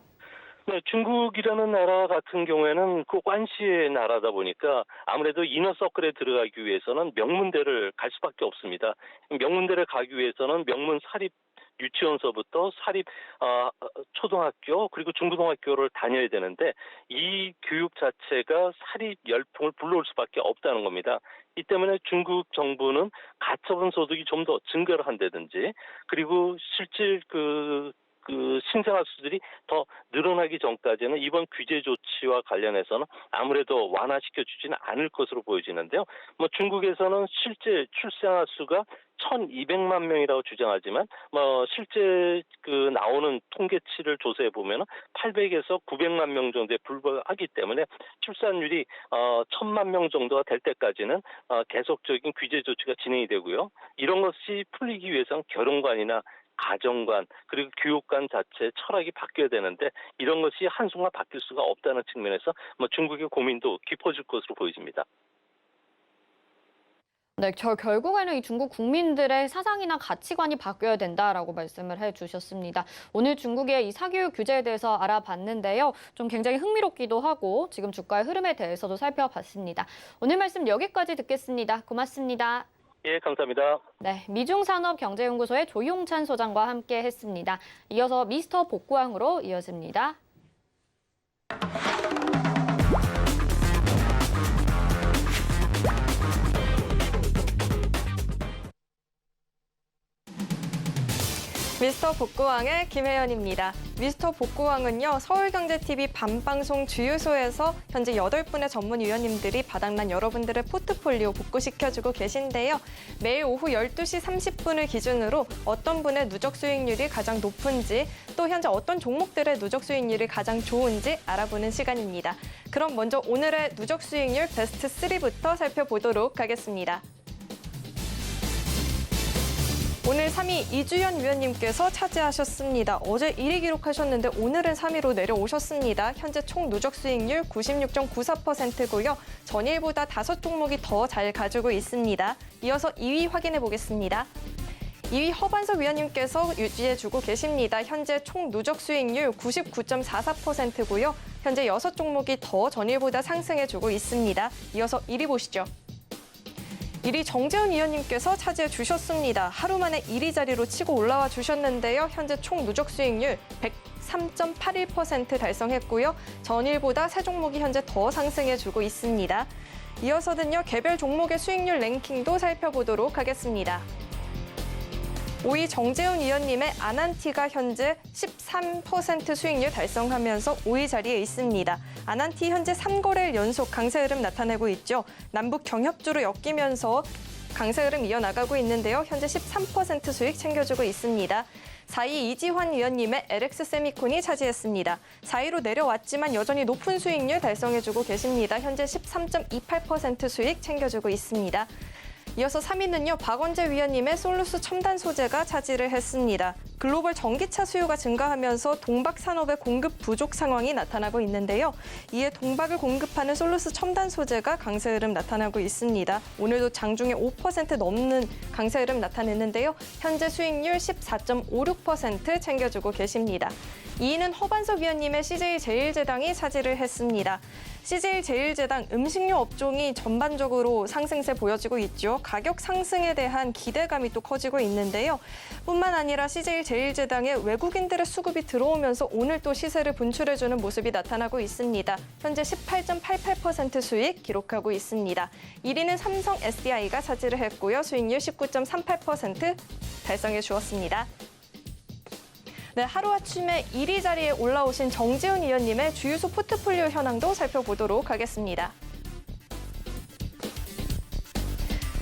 [SPEAKER 6] 네, 중국이라는 나라 같은 경우에는 그 관시의 나라다 보니까 아무래도 이너서클에 들어가기 위해서는 명문대를 갈 수밖에 없습니다. 명문대를 가기 위해서는 명문 사립 유치원서부터 사립 초등학교 그리고 중고등학교를 다녀야 되는데 이 교육 자체가 사립 열풍을 불러올 수밖에 없다는 겁니다. 이 때문에 중국 정부는 가처분 소득이 좀 더 증가를 한다든지 그리고 실질 그 신생아 수들이 더 늘어나기 전까지는 이번 규제 조치와 관련해서는 아무래도 완화시켜 주지는 않을 것으로 보여지는데요. 뭐 중국에서는 실제 출생아 수가 1,200만 명이라고 주장하지만 실제 나오는 통계치를 조사해 보면 800에서 900만 명 정도에 불과하기 때문에 출산율이 1,000만 명 정도가 될 때까지는 계속적인 규제 조치가 진행이 되고요. 이런 것이 풀리기 위해서는 결혼관이나 가정관 그리고 교육관 자체 철학이 바뀌어야 되는데 이런 것이 한순간 바뀔 수가 없다는 측면에서 중국의 고민도 깊어질 것으로 보여집니다.
[SPEAKER 2] 네, 결국에는 이 중국 국민들의 사상이나 가치관이 바뀌어야 된다라고 말씀을 해주셨습니다. 오늘 중국의 이 사교육 규제에 대해서 알아봤는데요. 좀 굉장히 흥미롭기도 하고 지금 주가의 흐름에 대해서도 살펴봤습니다. 오늘 말씀 여기까지 듣겠습니다. 고맙습니다.
[SPEAKER 6] 예, 감사합니다.
[SPEAKER 2] 네, 미중산업경제연구소의 조용찬 소장과 함께 했습니다. 이어서 미스터 복구왕으로 이어집니다.
[SPEAKER 3] 미스터 복구왕의 김혜연입니다. 미스터 복구왕은요, 서울경제TV 밤방송 주유소에서 현재 8분의 전문위원님들이 바닥난 여러분들의 포트폴리오 복구시켜주고 계신데요. 매일 오후 12시 30분을 기준으로 어떤 분의 누적 수익률이 가장 높은지, 또 현재 어떤 종목들의 누적 수익률이 가장 좋은지 알아보는 시간입니다. 그럼 먼저 오늘의 누적 수익률 베스트 3부터 살펴보도록 하겠습니다. 오늘 3위 이주연 위원님께서 차지하셨습니다. 어제 1위 기록하셨는데 오늘은 3위로 내려오셨습니다. 현재 총 누적 수익률 96.94%고요. 전일보다 5종목이 더 잘 가지고 있습니다. 이어서 2위 확인해 보겠습니다. 2위 허반석 위원님께서 유지해주고 계십니다. 현재 총 누적 수익률 99.44%고요. 현재 6종목이 더 전일보다 상승해주고 있습니다. 이어서 1위 보시죠. 1위 정재훈 위원님께서 차지해 주셨습니다. 하루 만에 1위 자리로 치고 올라와 주셨는데요. 현재 총 누적 수익률 103.81% 달성했고요. 전일보다 3종목이 현재 더 상승해주고 있습니다. 이어서는요, 개별 종목의 수익률 랭킹도 살펴보도록 하겠습니다. 5위 정재훈 위원님의 아난티가 현재 13% 수익률 달성하면서 5위 자리에 있습니다. 아난티 현재 3거래일 연속 강세 흐름 나타내고 있죠. 남북 경협주로 엮이면서 강세 흐름 이어나가고 있는데요. 현재 13% 수익 챙겨주고 있습니다. 4위 이지환 위원님의 LX 세미콘이 차지했습니다. 4위로 내려왔지만 여전히 높은 수익률 달성해주고 계십니다. 현재 13.28% 수익 챙겨주고 있습니다. 이어서 3위는요, 박원재 위원님의 솔루스 첨단 소재가 차지를 했습니다. 글로벌 전기차 수요가 증가하면서 동박 산업의 공급 부족 상황이 나타나고 있는데요. 이에 동박을 공급하는 솔루스 첨단 소재가 강세 흐름 나타나고 있습니다. 오늘도 장중에 5% 넘는 강세 흐름 나타냈는데요. 현재 수익률 14.56% 챙겨주고 계십니다. 2위는 허반석 위원님의 CJ제일제당이 차지를 했습니다. CJ제일제당 음식료 업종이 전반적으로 상승세 보여지고 있죠. 가격 상승에 대한 기대감이 또 커지고 있는데요. 뿐만 아니라 CJ제일제당에 외국인들의 수급이 들어오면서 오늘 또 시세를 분출해주는 모습이 나타나고 있습니다. 현재 18.88% 수익 기록하고 있습니다. 1위는 삼성 SDI가 차지를 했고요. 수익률 19.38% 달성해 주었습니다. 네, 하루아침에 1위 자리에 올라오신 정재훈 위원님의 주유소 포트폴리오 현황도 살펴보도록 하겠습니다.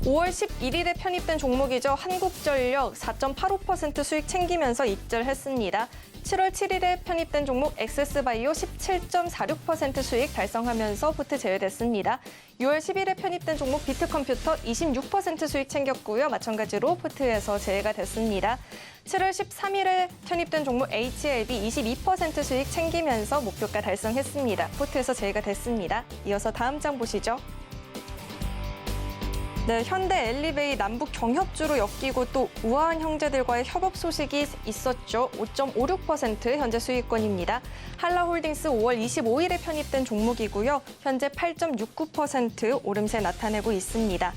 [SPEAKER 3] 5월 11일에 편입된 종목이죠. 한국전력 4.85% 수익 챙기면서 입절했습니다. 7월 7일에 편입된 종목 엑세스바이오 17.46% 수익 달성하면서 포트 제외됐습니다. 6월 10일에 편입된 종목 비트컴퓨터 26% 수익 챙겼고요. 마찬가지로 포트에서 제외가 됐습니다. 7월 13일에 편입된 종목 HLB 22% 수익 챙기면서 목표가 달성했습니다. 포트에서 제외가 됐습니다. 이어서 다음 장 보시죠. 네, 현대 엘리베이 남북 경협주로 엮이고 또 우아한 형제들과의 협업 소식이 있었죠. 5.56% 현재 수익권입니다. 한라홀딩스 5월 25일에 편입된 종목이고요. 현재 8.69% 오름세 나타내고 있습니다.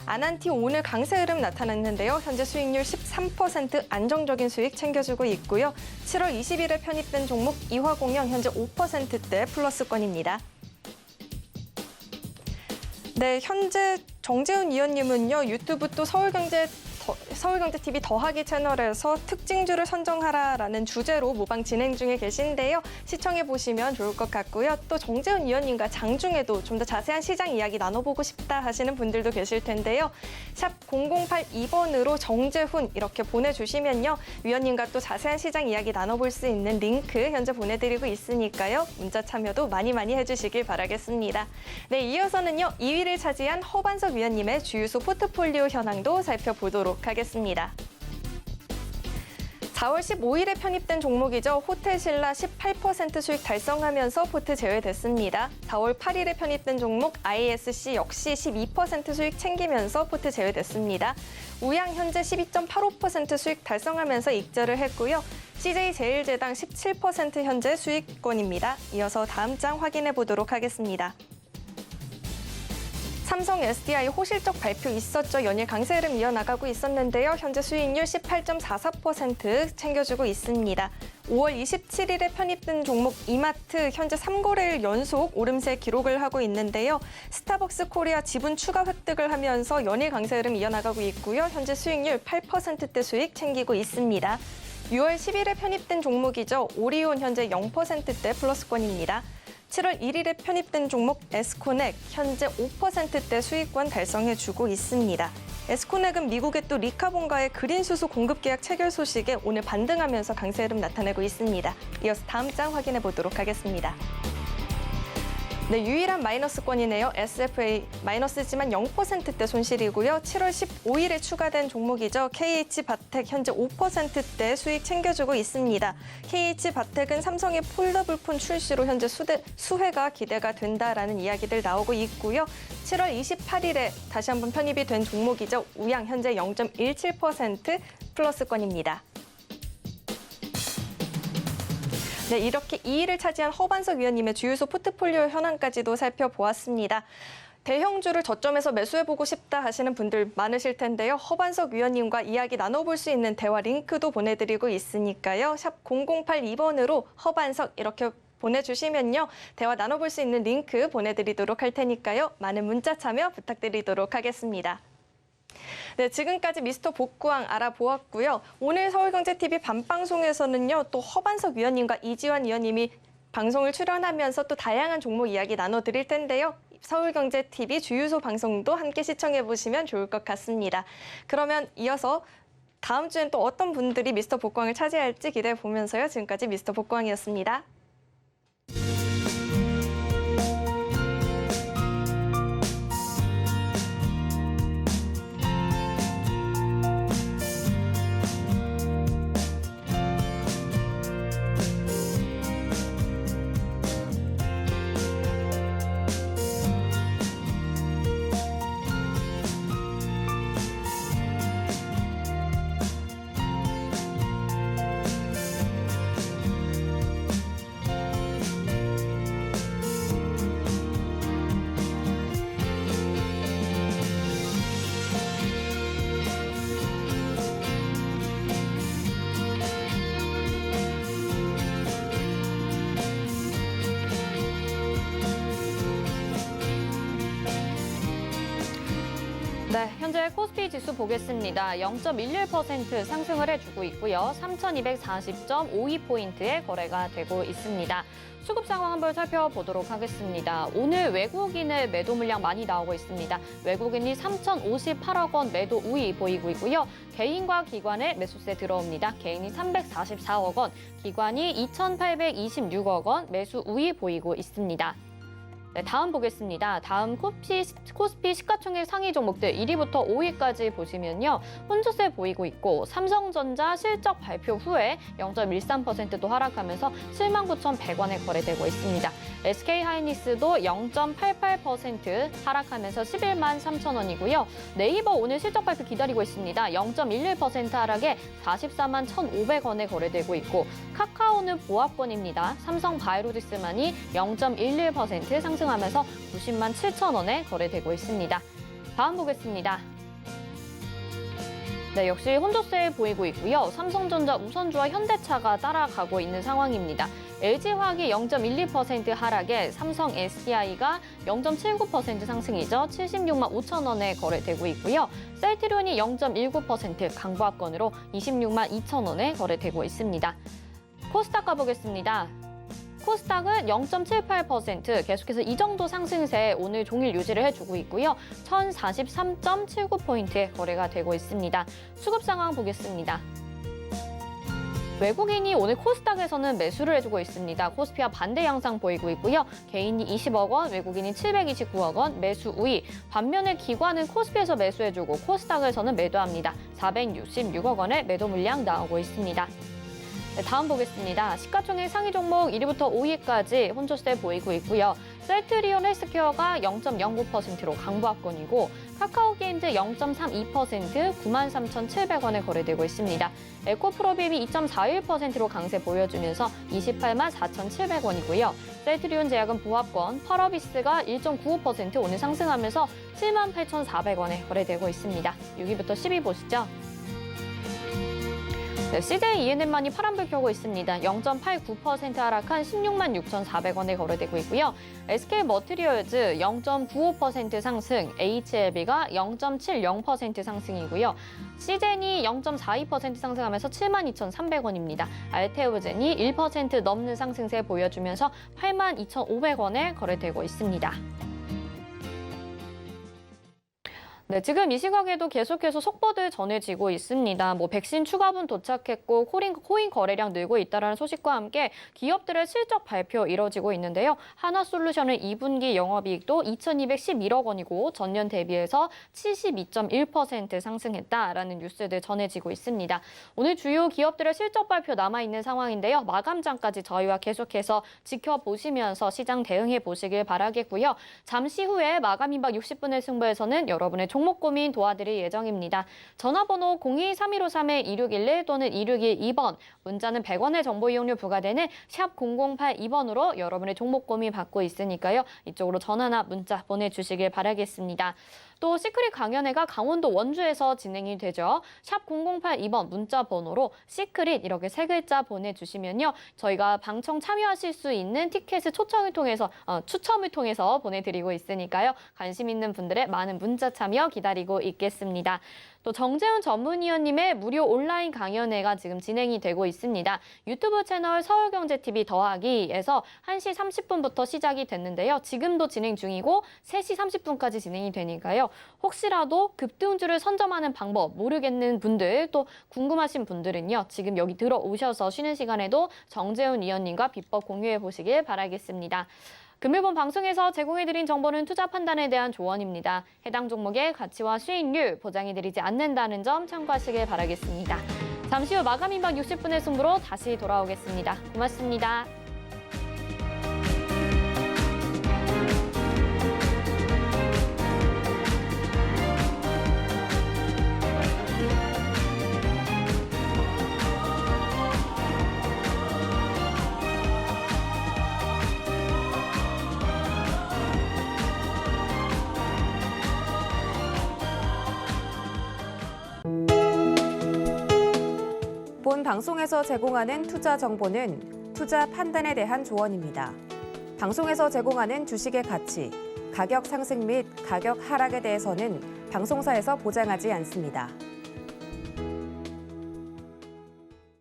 [SPEAKER 3] 아난티 오늘 강세 흐름 나타났는데요. 현재 수익률 13% 안정적인 수익 챙겨주고 있고요. 7월 20일에 편입된 종목 이화공영 현재 5%대 플러스권입니다. 네, 현재 정재훈 위원님은요, 유튜브 또 서울경제TV 더하기 채널에서 특징주를 선정하라라는 주제로 모방 진행 중에 계신데요. 시청해보시면 좋을 것 같고요. 또 정재훈 위원님과 장중에도 좀 더 자세한 시장 이야기 나눠보고 싶다 하시는 분들도 계실 텐데요. 샵 0082번으로 정재훈 이렇게 보내주시면요. 위원님과 또 자세한 시장 이야기 나눠볼 수 있는 링크 현재 보내드리고 있으니까요. 문자 참여도 많이 해주시길 바라겠습니다. 네, 이어서는요. 2위를 차지한 허반석 위원님의 주유소 포트폴리오 현황도 살펴보도록 하겠습니다. 4월 15일에 편입된 종목이죠. 호텔신라 18% 수익 달성하면서 포트 제외됐습니다. 4월 8일에 편입된 종목 ISC 역시 12% 수익 챙기면서 포트 제외됐습니다. 우양 현재 12.85% 수익 달성하면서 익절을 했고요. CJ제일제당 17% 현재 수익권입니다. 이어서 다음 장 확인해 보도록 하겠습니다. 삼성 SDI 호실적 발표 있었죠. 연일 강세 흐름 이어나가고 있었는데요. 현재 수익률 18.44% 챙겨주고 있습니다. 5월 27일에 편입된 종목 이마트 현재 3거래일 연속 오름세 기록을 하고 있는데요. 스타벅스 코리아 지분 추가 획득을 하면서 연일 강세 흐름 이어나가고 있고요. 현재 수익률 8%대 수익 챙기고 있습니다. 6월 10일에 편입된 종목이죠. 오리온 현재 0%대 플러스권입니다. 7월 1일에 편입된 종목 에스코넥 현재 5%대 수익권 달성해주고 있습니다. 에스코넥은 미국의 또 리카본과의 그린수소 공급 계약 체결 소식에 오늘 반등하면서 강세 흐름 나타내고 있습니다. 이어서 다음 장 확인해 보도록 하겠습니다. 네, 유일한 마이너스권이네요. SFA 마이너스지만 0%대 손실이고요. 7월 15일에 추가된 종목이죠. KH바텍 현재 5%대 수익 챙겨주고 있습니다. KH바텍은 삼성의 폴더블폰 출시로 현재 수혜가 기대가 된다라는 이야기들 나오고 있고요. 7월 28일에 다시 한번 편입이 된 종목이죠. 우양 현재 0.17% 플러스권입니다. 네, 이렇게 2위를 차지한 허반석 위원님의 주유소 포트폴리오 현황까지도 살펴보았습니다. 대형주를 저점에서 매수해보고 싶다 하시는 분들 많으실 텐데요. 허반석 위원님과 이야기 나눠볼 수 있는 대화 링크도 보내드리고 있으니까요. 샵 0082번으로 허반석 이렇게 보내주시면요. 대화 나눠볼 수 있는 링크 보내드리도록 할 테니까요. 많은 문자 참여 부탁드리도록 하겠습니다. 네, 지금까지 미스터 복구왕 알아보았고요. 오늘 서울경제TV 밤방송에서는요. 또 허반석 위원님과 이지환 위원님이 방송을 출연하면서 또 다양한 종목 이야기 나눠드릴 텐데요. 서울경제TV 주유소 방송도 함께 시청해보시면 좋을 것 같습니다. 그러면 이어서 다음 주엔 또 어떤 분들이 미스터 복구왕을 차지할지 기대해 보면서요. 지금까지 미스터 복구왕이었습니다.
[SPEAKER 2] 네, 현재 코스피 지수 보겠습니다. 0.11% 상승을 해주고 있고요. 3,240.52포인트의 거래가 되고 있습니다. 수급 상황 한번 살펴보도록 하겠습니다. 오늘 외국인의 매도 물량 많이 나오고 있습니다. 외국인이 3,058억 원 매도 우위 보이고 있고요. 개인과 기관의 매수세 들어옵니다. 개인이 344억 원, 기관이 2,826억 원 매수 우위 보이고 있습니다. 네, 다음 보겠습니다. 다음 코스피 시가총액 상위 종목들 1위부터 5위까지 보시면요. 혼조세 보이고 있고 삼성전자 실적 발표 후에 0.13%도 하락하면서 79,100원에 거래되고 있습니다. SK하이닉스도 0.88% 하락하면서 11만 3천원이고요. 네이버 오늘 실적 발표 기다리고 있습니다. 0.11% 하락에 44만 1,500원에 거래되고 있고 카카오는 보합권입니다. 삼성바이오로직스만이 0.11% 상승하면서 90만 7천원에 거래되고 있습니다. 다음 보겠습니다. 네, 역시 혼조세 보이고 있고요. 삼성전자, 우선주와 현대차가 따라가고 있는 상황입니다. LG화학이 0.12% 하락에 삼성 SDI가 0.79% 상승이죠. 76만 5천 원에 거래되고 있고요. 셀트리온이 0.19% 강보합권으로 26만 2천 원에 거래되고 있습니다. 코스닥 가보겠습니다. 코스닥은 0.78% 계속해서 이 정도 상승세 오늘 종일 유지를 해주고 있고요. 1043.79포인트에 거래가 되고 있습니다. 수급 상황 보겠습니다. 외국인이 오늘 코스닥에서는 매수를 해주고 있습니다. 코스피와 반대 양상 보이고 있고요. 개인이 20억 원, 외국인이 729억 원 매수 우위. 반면에 기관은 코스피에서 매수해주고 코스닥에서는 매도합니다. 466억 원의 매도 물량 나오고 있습니다. 네, 다음 보겠습니다. 시가총액 상위 종목 1위부터 5위까지 혼조세 보이고 있고요. 셀트리온 헬스케어가 0.09%로 강보합권이고 카카오게임즈 0.32% 93,700원에 거래되고 있습니다. 에코프로빔이 2.41%로 강세 보여주면서 28만 4,700원이고요. 셀트리온 제약은 보합권, 펄어비스가 1.95% 오늘 상승하면서 7만 8,400원에 거래되고 있습니다. 6위부터 10위 보시죠. 네, CJ ENM만이 파란불 켜고 있습니다. 0.89% 하락한 16만 6,400원에 거래되고 있고요. SK 머티리얼즈 0.95% 상승, HLB가 0.70% 상승이고요. 시젠이 0.42% 상승하면서 7만 2,300원입니다. 알테오젠이 1% 넘는 상승세 보여주면서 8만 2,500원에 거래되고 있습니다. 네, 지금 이 시각에도 계속해서 속보들 전해지고 있습니다. 백신 추가분 도착했고 코인 거래량 늘고 있다는 소식과 함께 기업들의 실적 발표 이뤄지고 있는데요. 하나솔루션의 2분기 영업이익도 2,211억 원이고 전년 대비해서 72.1% 상승했다라는 뉴스들 전해지고 있습니다. 오늘 주요 기업들의 실적 발표 남아있는 상황인데요. 마감장까지 저희와 계속해서 지켜보시면서 시장 대응해 보시길 바라겠고요. 잠시 후에 마감 임박 60분의 승부에서는 여러분의 종목 고민 도와드릴 예정입니다. 전화번호 02-3153-2611 또는 2612번, 문자는 100원의 정보 이용료 부과되는 샵 0082번으로 여러분의 종목 고민 받고 있으니까요. 이쪽으로 전화나 문자 보내주시길 바라겠습니다. 또 시크릿 강연회가 강원도 원주에서 진행이 되죠. 샵 0082번 문자 번호로 시크릿 이렇게 3글자 보내주시면요. 저희가 방청 참여하실 수 있는 티켓을 추첨을 통해서 보내드리고 있으니까요. 관심 있는 분들의 많은 문자 참여 기다리고 있겠습니다. 또 정재훈 전문위원님의 무료 온라인 강연회가 지금 진행이 되고 있습니다. 유튜브 채널 서울경제TV 더하기에서 1시 30분부터 시작이 됐는데요. 지금도 진행 중이고 3시 30분까지 진행이 되니까요. 혹시라도 급등주를 선점하는 방법 모르겠는 분들 또 궁금하신 분들은요. 지금 여기 들어오셔서 쉬는 시간에도 정재훈 위원님과 비법 공유해 보시길 바라겠습니다. 금일본 방송에서 제공해드린 정보는 투자 판단에 대한 조언입니다. 해당 종목의 가치와 수익률 보장해드리지 않는다는 점 참고하시길 바라겠습니다. 잠시 후 마감 임박 60분의 승부로 다시 돌아오겠습니다. 고맙습니다.
[SPEAKER 1] 본 방송에서 제공하는 투자 정보는 투자 판단에 대한 조언입니다. 방송에서 제공하는 주식의 가치, 가격 상승 및 가격 하락에 대해서는 방송사에서 보장하지 않습니다.